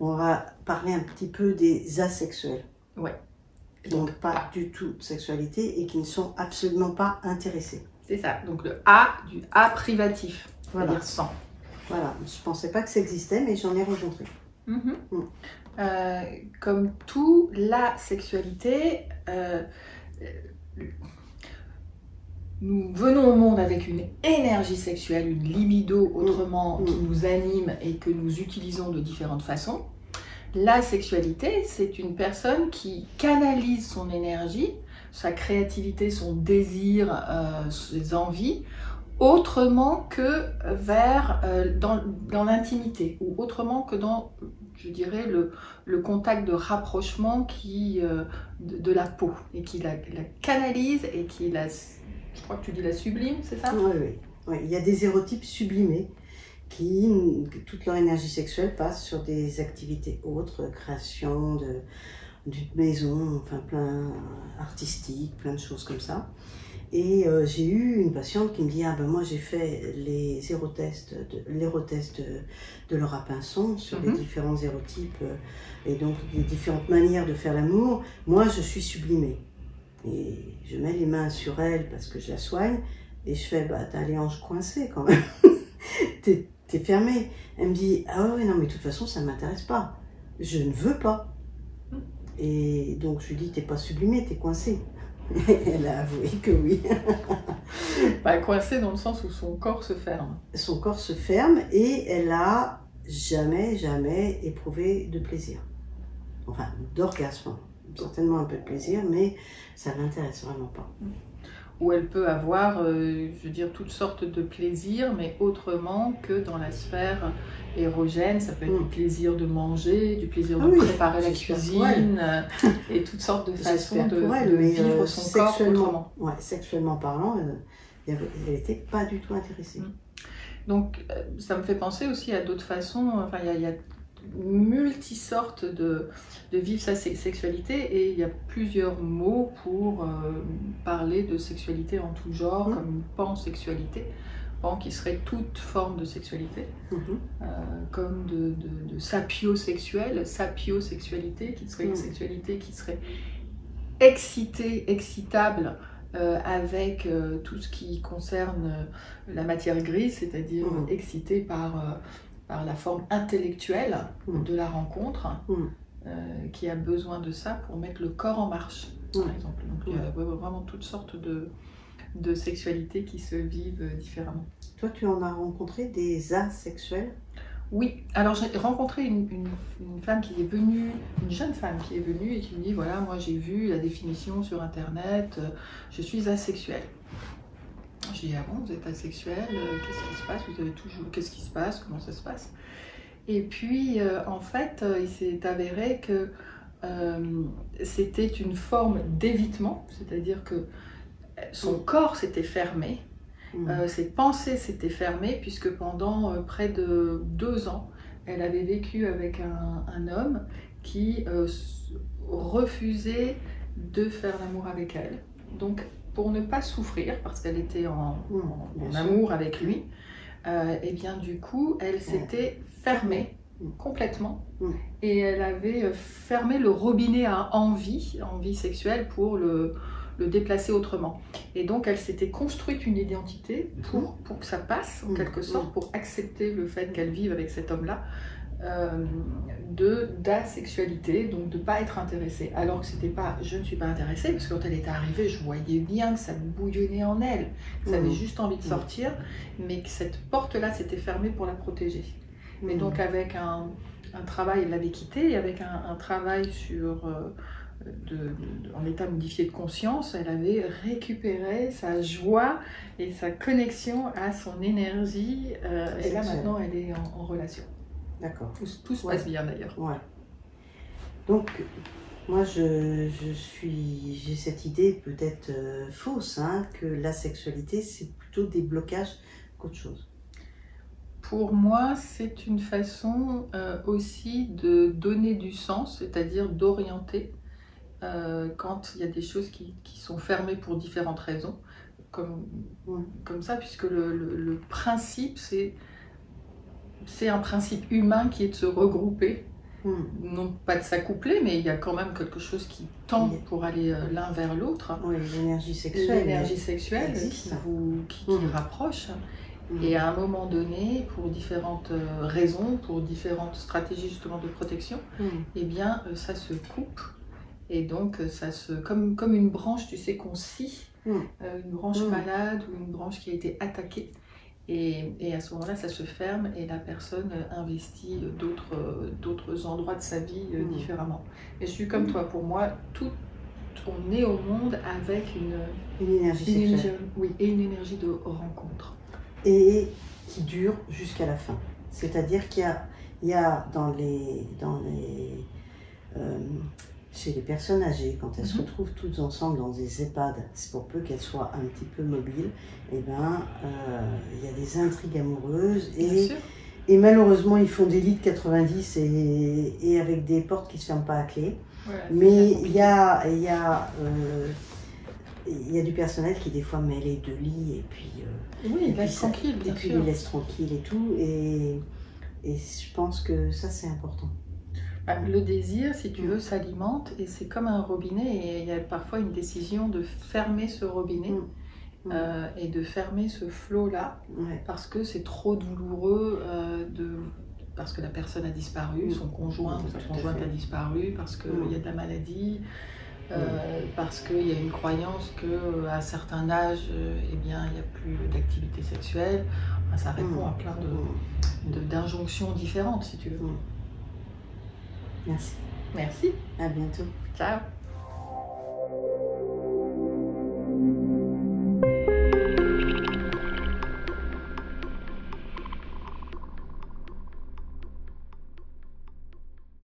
on va parler un petit peu des asexuels. Ouais. Donc pas du tout de sexualité et qui ne sont absolument pas intéressés. C'est ça, donc le A du A privatif, Voilà. c'est-à-dire sans. Voilà, je ne pensais pas que ça existait, mais j'en ai rencontré. Comme tout, la sexualité, nous venons au monde avec une énergie sexuelle, une libido autrement qui nous anime et que nous utilisons de différentes façons. La sexualité, c'est une personne qui canalise son énergie, sa créativité, son désir, ses envies, autrement que dans l'intimité, ou autrement que dans, je dirais, le contact de rapprochement de la peau, et qui la canalise et qui la, je crois que tu dis la sublime, c'est ça? Oui. Il y a des érotypes sublimés qui, toute leur énergie sexuelle passe sur des activités autres, création d'une maison, enfin plein artistique, plein de choses comme ça. Et j'ai eu une patiente qui me dit, ah ben moi j'ai fait l'érotest de Laura Pinson sur les différents érotypes et donc les différentes manières de faire l'amour. Moi je suis sublimée. Et je mets les mains sur elle parce que je la soigne et je fais, bah t'as les hanches coincées quand même. T'es fermée. Elle me dit, ah ouais non mais de toute façon ça ne m'intéresse pas. Je ne veux pas. Et donc je lui dis, t'es pas sublimée, t'es coincée. Elle a avoué que oui. Bah, coincée dans le sens où son corps se ferme. Son corps se ferme et elle a jamais éprouvé de plaisir. Enfin, d'orgasme. Certainement un peu de plaisir, mais ça ne l'intéresse vraiment pas. Où elle peut avoir, je veux dire, toutes sortes de plaisirs, mais autrement que dans la sphère érogène. Ça peut être du plaisir de manger, du plaisir de préparer la cuisine, et toutes sortes de façons de vivre son corps autrement. Ouais, sexuellement parlant, elle n'était pas du tout intéressée. Donc, ça me fait penser aussi à d'autres façons. Enfin, il y a multi-sortes de vivre sa sexualité, et il y a plusieurs mots pour parler de sexualité en tout genre, comme une pansexualité, pan qui serait toute forme de sexualité, comme de sapiosexualité, qui serait une sexualité qui serait excitable, avec tout ce qui concerne la matière grise, c'est-à-dire excité par la forme intellectuelle de la rencontre, qui a besoin de ça pour mettre le corps en marche, par exemple. Donc il y a vraiment toutes sortes de sexualités qui se vivent différemment. Toi, tu en as rencontré des asexuels? Oui, alors j'ai rencontré une femme qui est venue, une jeune femme qui est venue et qui me dit, voilà, moi j'ai vu la définition sur internet, je suis asexuelle. J'ai dit, ah bon, vous êtes asexuelle, qu'est-ce qui se passe? Vous avez toujours, qu'est-ce qui se passe? Comment ça se passe? Et puis, en fait, il s'est avéré que c'était une forme d'évitement, c'est-à-dire que son corps s'était fermé, ses pensées s'étaient fermées, puisque pendant près de 2 ans, elle avait vécu avec un homme qui refusait de faire l'amour avec elle. Donc, pour ne pas souffrir, parce qu'elle était en amour avec lui, et bien du coup, elle s'était fermée complètement, et elle avait fermé le robinet à envie sexuelle pour le déplacer autrement. Et donc elle s'était construite une identité pour que ça passe, en quelque sorte, pour accepter le fait qu'elle vive avec cet homme-là, d'asexualité, donc de ne pas être intéressée. Alors que c'était pas, je ne suis pas intéressée, parce que quand elle était arrivée, je voyais bien que ça bouillonnait en elle, que ça avait juste envie de sortir, mais que cette porte-là s'était fermée pour la protéger. Mais donc avec un travail, elle l'avait quittée, et avec un travail sur... en état modifié de conscience, elle avait récupéré sa joie et sa connexion à son énergie, et là maintenant elle est en relation. D'accord. Tout se passe bien d'ailleurs. Ouais. Donc, moi j'ai cette idée peut-être fausse, que la sexualité c'est plutôt des blocages qu'autre chose. Pour moi, c'est une façon aussi de donner du sens, c'est-à-dire d'orienter quand il y a des choses qui sont fermées pour différentes raisons, comme ça, puisque le principe, c'est un principe humain qui est de se regrouper non pas de s'accoupler, mais il y a quand même quelque chose qui tend pour aller l'un vers l'autre. Oui, l'énergie sexuelle. L'énergie sexuelle qui rapproche. Et à un moment donné, pour différentes raisons, pour différentes stratégies justement de protection, eh bien ça se coupe. Et donc ça se, comme une branche, tu sais, qu'on scie, une branche malade ou une branche qui a été attaquée. Et à ce moment-là, ça se ferme et la personne investit d'autres endroits de sa vie différemment. Et je suis comme toi, pour moi, on est au monde avec une énergie sexuelle. Oui, et une énergie de rencontre. Et qui dure jusqu'à la fin. C'est-à-dire qu'il y a chez les personnes âgées, quand elles se retrouvent toutes ensemble dans des EHPAD, c'est pour peu qu'elles soient un petit peu mobiles, et il y a des intrigues amoureuses et malheureusement ils font des lits de 90 et avec des portes qui ne se ferment pas à clé. Voilà, mais il y a du personnel qui des fois met les deux lits et puis il laisse tranquille, et puis il laisse tranquille et tout, et je pense que ça c'est important. Le désir, si tu veux, s'alimente et c'est comme un robinet, et il y a parfois une décision de fermer ce robinet et de fermer ce flot-là parce que c'est trop douloureux, parce que la personne a disparu, son conjoint ou sa conjointe a disparu, parce qu'il y a de la maladie, parce qu'il y a une croyance qu'à un certain âge, eh bien, il n'y a plus d'activité sexuelle. Ça répond à plein d'injonctions différentes, si tu veux. Merci. Merci. À bientôt. Ciao.